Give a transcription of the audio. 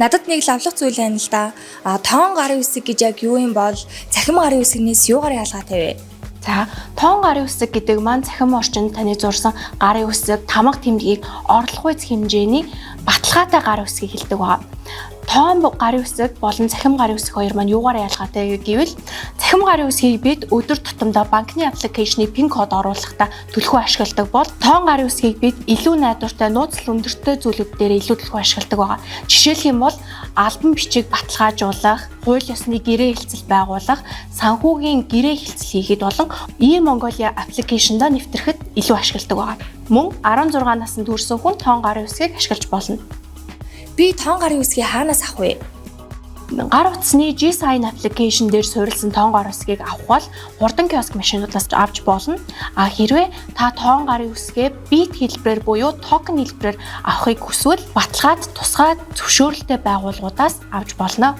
Надад нэг лавлах зүйл байна л да. Тоон гарын үсэг гэж яг юу юм бол цахим гарын үсгнээс юугаар ялгаатай вэ? За, тоон гарын үсэг гэдэг маань цахим орчинд таны зурсан гарын үсэг, тамга тэмдгийг орлох үйц хэмжээний баталгаатай гарын үсгийг хэлдэг байна. Тоон гарын үсэг болон цахим гарын үсэг хоёр маань юугаар ялгаатай гэвэл цахим гарын үсгийг бид өдөр тутамдаа банкны аппликейшны пин код оруулахдаа түлхүү ашигладаг бол тоон гарын үсгийг бид илүү найдвартай, нууцлал өндөртэй зүйлүүд дээр илүү түлхүү ашигладаг байгаа. Жишээлх юм бол албан бичиг баталгаажуулах, хууль ёсны гэрээ хэлцэл байгуулах, санхүүгийн гэрээ хэлцэл хийхэд болон e-Mongolia аппликейшнда нэвтрэхэд илүү ашигладаг байгаа. Мөн 16 наснд хүрсэн хүн тоон гарын үсгийг ашиглаж болно. Би тоон гарын үсгийг хаанаас авах вэ? Гар утасны G-Sign аппликейшн дээр суурилсан тоон гарын үсгийг авах бол хурдан киоск машинуудаас авч болно. Хэрвээ та тоон гарын үсгээ бит хэлбэрээр буюу токен хэлбэрээр авахыг хүсвэл баталгаад тусгай зөвшөөрөлтэй байгууллагуудаас авч болно.